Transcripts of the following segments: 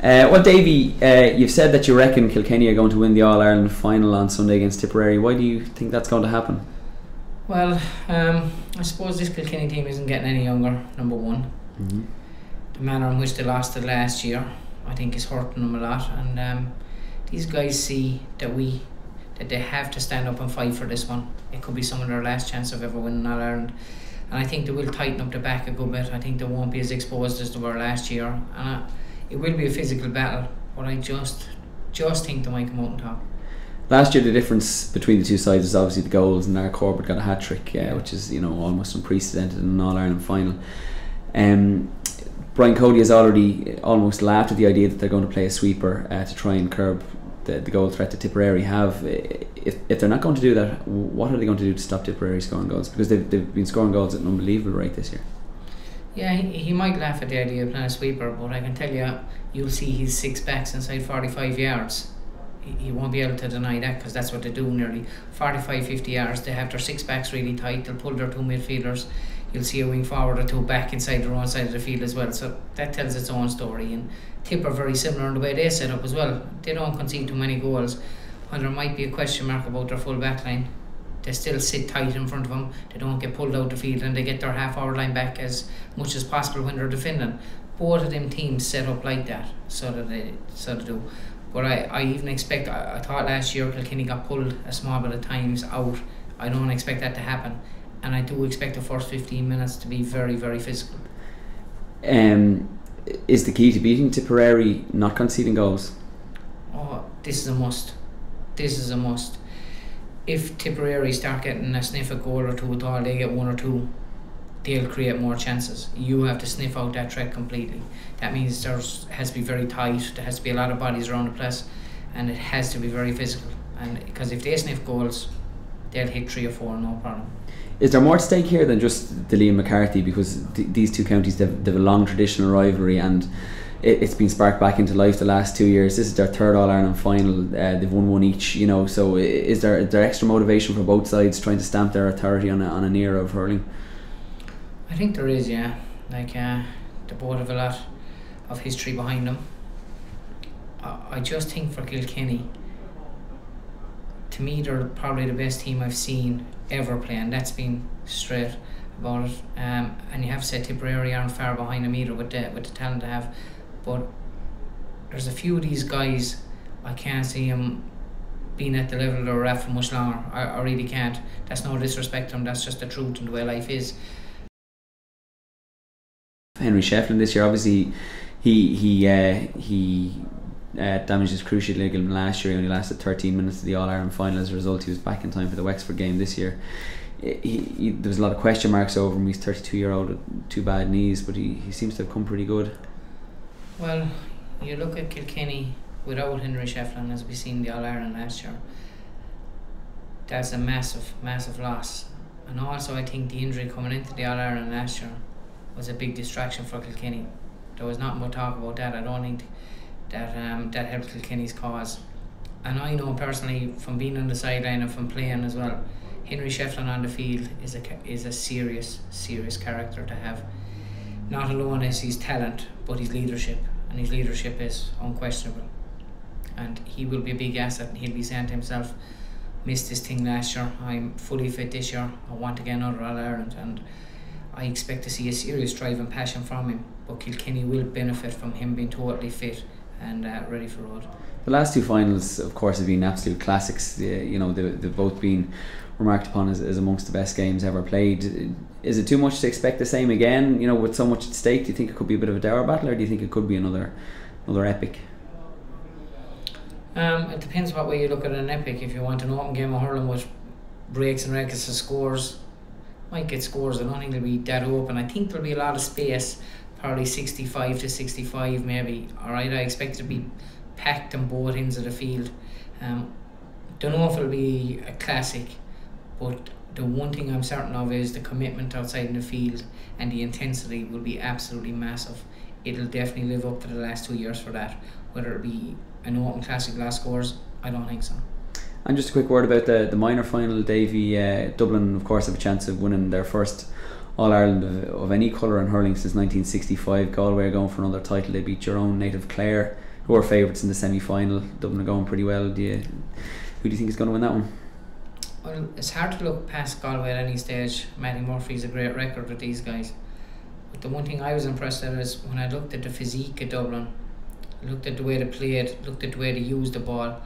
Well, Davy, you've said that you reckon Kilkenny are going to win the All-Ireland final on Sunday against Tipperary. Why do you think that's going to happen? Well, I suppose this Kilkenny team isn't getting any younger, number one. Mm-hmm. The manner in which they lost it last year, I think, is hurting them a lot. And these guys see that they have to stand up and fight for this one. It could be some of their last chance of ever winning All-Ireland. And I think they will tighten up the back a good bit. I think they won't be as exposed as they were last year. And it will be a physical battle, but I just think they might come out on top. Last year the difference between the two sides is obviously the goals, and Lara Corbett got a hat-trick, which is almost unprecedented in an All-Ireland final. Brian Cody has already almost laughed at the idea that they're going to play a sweeper to try and curb the goal threat that Tipperary have. If they're not going to do that, what are they going to do to stop Tipperary scoring goals? Because they've been scoring goals at an unbelievable rate this year. Yeah, he might laugh at the idea of playing a sweeper, but I can tell you, you'll see his six backs inside 45 yards. He won't be able to deny that, because that's what they do nearly 45-50 yards. They have their six backs really tight. They'll pull their two midfielders. You'll see a wing forward or two back inside their own side of the field as well. So that tells its own story. And Tip are very similar in the way they set up as well. They don't concede too many goals. While there might be a question mark about their full back line, they still sit tight in front of them. They don't get pulled out the field, and they get their half-hour line back as much as possible when they're defending. Both of them teams set up like that, so they do. But I even expect, I thought last year Kilkenny got pulled a small bit of times out. I don't expect that to happen, and I do expect the first 15 minutes to be very, very physical. Is the key to beating Tipperary not conceding goals? Oh, this is a must. This is a must. If Tipperary start getting a sniff at goal or two at all, they get one or two, they'll create more chances. You have to sniff out that threat completely. That means there has to be very tight, there has to be a lot of bodies around the place, and it has to be very physical. And because if they sniff goals, they'll hit 3 or 4, no problem. Is there more at stake here than just the Liam McCarthy? Because these two counties, they've a long traditional rivalry, and it's been sparked back into life the last 2 years. This is their third All-Ireland final. They've won one each, so is there extra motivation for both sides trying to stamp their authority on an era of hurling? I think there is, yeah. They both have a lot of history behind them. I just think for Kilkenny, to me, they're probably the best team I've seen ever play, and that's been straight about it. And you have to say Tipperary aren't far behind them either with the talent they have. But there's a few of these guys, I can't see them being at the level they're at for much longer. I really can't. That's no disrespect to them, that's just the truth and the way life is. Henry Shefflin this year, obviously he damaged his cruciate ligament last year. He only lasted 13 minutes of the All-Ireland final. As a result, he was back in time for the Wexford game this year. There was a lot of question marks over him. He's 32-year-old with 2 bad knees, but he seems to have come pretty good. Well, you look at Kilkenny without Henry Shefflin, as we seen the All-Ireland last year. That's a massive, massive loss. And also, I think the injury coming into the All-Ireland last year was a big distraction for Kilkenny. There was not much talk about that. I don't think that helped Kilkenny's cause. And I know personally, from being on the sideline and from playing as well, Henry Shefflin on the field is a serious character to have. Not alone is his talent, but his leadership, and his leadership is unquestionable. And he will be a big asset, and he'll be saying to himself, missed this thing last year, I'm fully fit this year, I want to get another All-Ireland, and I expect to see a serious drive and passion from him. But Kilkenny will benefit from him being totally fit and ready for road. The last 2 finals, of course, have been absolute classics. They've both been remarked upon as amongst the best games ever played. Is it too much to expect the same again? With so much at stake, do you think it could be a bit of a dour battle, or do you think it could be another epic? It depends what way you look at an epic. If you want an open game of hurling with breaks and records of scores, might get scores. I don't think it'll be that open. I think there'll be a lot of space, probably 65-65 maybe. Alright, I expect it to be packed on both ends of the field. Don't know if it'll be a classic, but the one thing I'm certain of is the commitment outside in the field and the intensity will be absolutely massive. It'll definitely live up to the last 2 years for that. Whether it be an open classic last scores, I don't think so. And just a quick word about the minor final, Davy. Dublin, of course, have a chance of winning their first All-Ireland of any colour in hurling since 1965. Galway are going for another title. They beat your own native Clare who are favourites in the semi-final. Dublin are going pretty well. Who do you think is going to win that one? Well, it's hard to look past Galway at any stage. Matty Murphy's a great record with these guys. But the one thing I was impressed at is when I looked at the physique of Dublin, looked at the way they played, looked at the way they used the ball,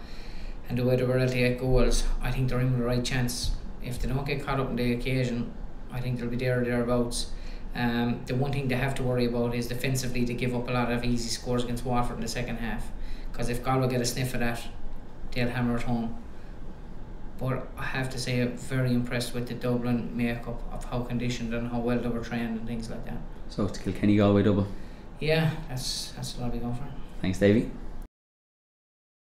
and the way they were able to get goals, I think they're in with the right chance. If they don't get caught up in the occasion, I think they'll be there or thereabouts. The one thing they have to worry about is defensively to give up a lot of easy scores against Waterford in the second half, because if Galway get a sniff of that, they'll hammer it home. But I have to say, I'm very impressed with the Dublin makeup of how conditioned and how well they were trained and things like that. So it's Kilkenny Galway double. Yeah, that's what I'll be going for. Thanks, Davy.